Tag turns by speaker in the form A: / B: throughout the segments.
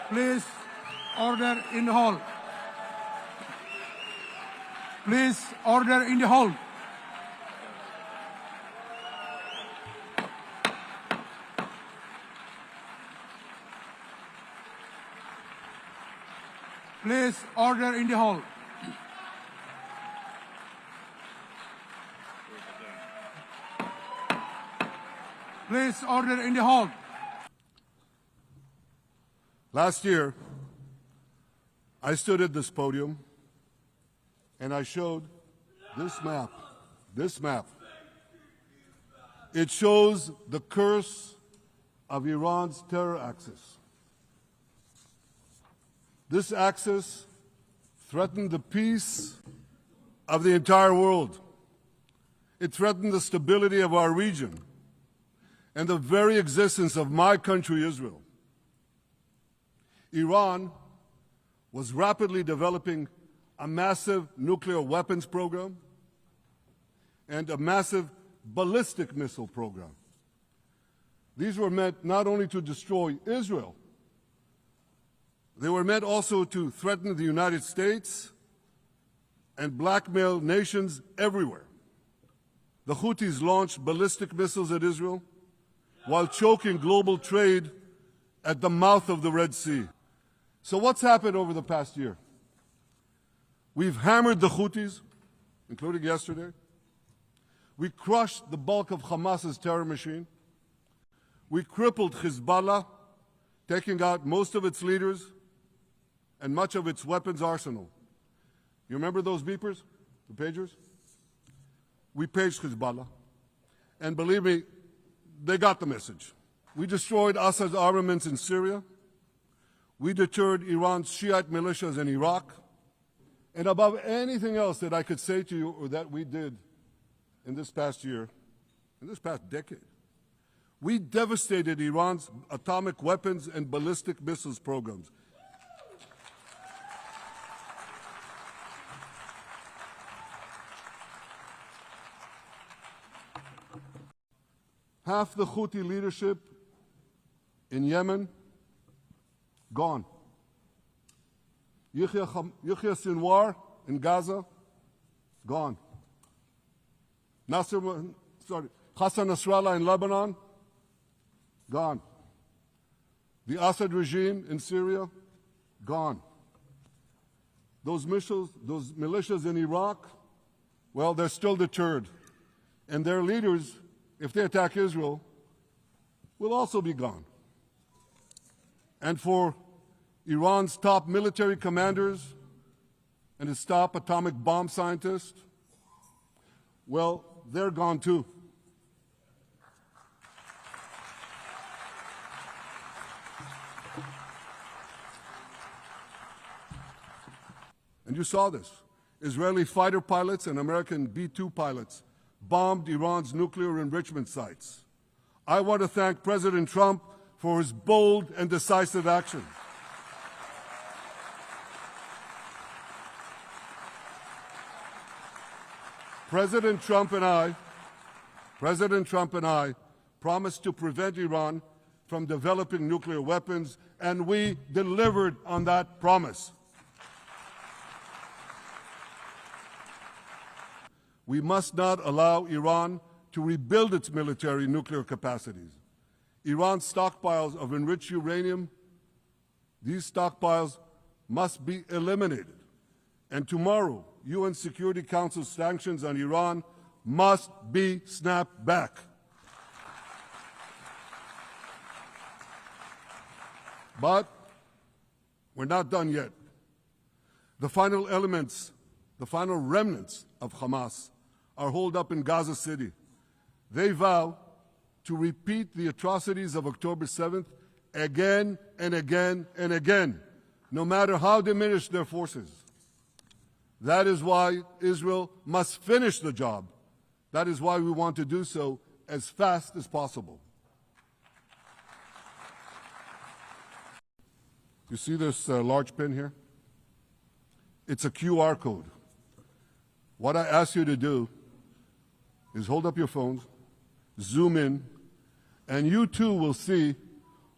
A: Please, order in the hall. Please, order in the hall. Please, order in the hall. Please, order in the hall.
B: Last year, I stood at this podium and I showed this map. This map. It shows the curse of Iran's terror axis. This axis threatened the peace of the entire world. It threatened the stability of our region and the very existence of my country, Israel. Iran was rapidly developing a massive nuclear weapons program and a massive ballistic missile program. These were meant not only to destroy Israel, they were meant also to threaten the United States and blackmail nations everywhere. The Houthis launched ballistic missiles at Israel while choking global trade at the mouth of the Red Sea. So what's happened over the past year? We've hammered the Houthis, including yesterday. We crushed the bulk of Hamas's terror machine. We crippled Hezbollah, taking out most of its leaders and much of its weapons arsenal. You remember those beepers, the pagers? We paged Hezbollah. And believe me, they got the message. We destroyed Assad's armaments in Syria. We deterred Iran's Shiite militias in Iraq. And above anything else that I could say to you or that we did in this past year, in this past decade, we devastated Iran's atomic weapons and ballistic missiles programs. Half the Houthi leadership in Yemen, gone. Yahya Sinwar in Gaza, gone. Hassan Nasrallah in Lebanon, gone. The Assad regime in Syria, gone. Those militias in Iraq, well, they're still deterred. And their leaders, if they attack Israel, will also be gone. And for Iran's top military commanders and its top atomic bomb scientists, well, they're gone too. And you saw this. Israeli fighter pilots and American B-2 pilots bombed Iran's nuclear enrichment sites. I want to thank President Trump for his bold and decisive action. President Trump and I promised to prevent Iran from developing nuclear weapons, and we delivered on that promise. We must not allow Iran to rebuild its military nuclear capacities. Iran's stockpiles of enriched uranium, these stockpiles must be eliminated. And tomorrow, UN Security Council sanctions on Iran must be snapped back. But we're not done yet. The final remnants of Hamas are holed up in Gaza City. They vow to repeat the atrocities of October 7th again and again and again, no matter how diminished their forces. That is why Israel must finish the job. That is why we want to do so as fast as possible. You see this large pin here? It's a QR code. What I ask you to do is hold up your phones, zoom in, and you too will see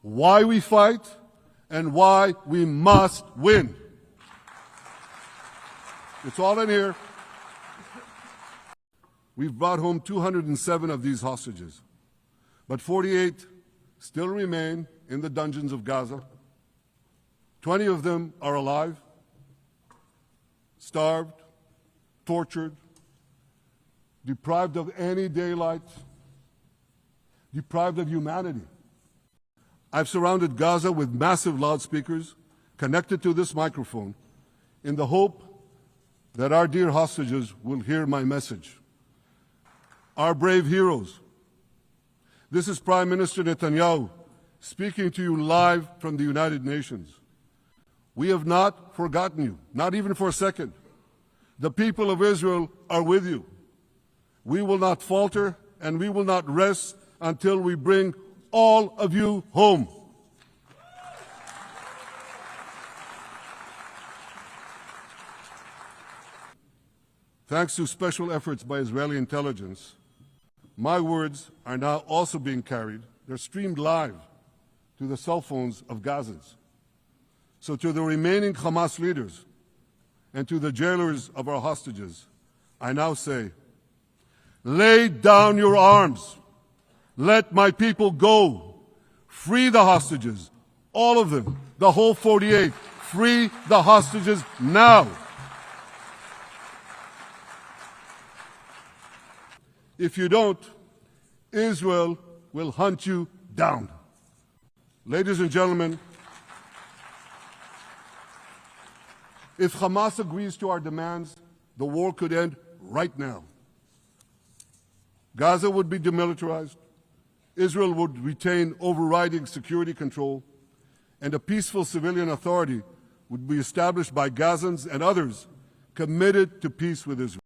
B: why we fight and why we must win. It's all in here. We've brought home 207 of these hostages, but 48 still remain in the dungeons of Gaza. 20 of them are alive, starved, tortured, deprived of any daylight, deprived of humanity. I've surrounded Gaza with massive loudspeakers connected to this microphone in the hope that our dear hostages will hear my message. Our brave heroes. This is Prime Minister Netanyahu speaking to you live from the United Nations. We have not forgotten you, not even for a second. The people of Israel are with you. We will not falter and we will not rest until we bring all of you home. Thanks to special efforts by Israeli intelligence, my words are now also being carried. They're streamed live to the cell phones of Gazans. So to the remaining Hamas leaders and to the jailers of our hostages, I now say, lay down your arms. Let my people go. Free the hostages, all of them, the whole 48. Free the hostages now. If you don't, Israel will hunt you down. Ladies and gentlemen, if Hamas agrees to our demands, the war could end right now. Gaza would be demilitarized, Israel would retain overriding security control, and a peaceful civilian authority would be established by Gazans and others committed to peace with Israel.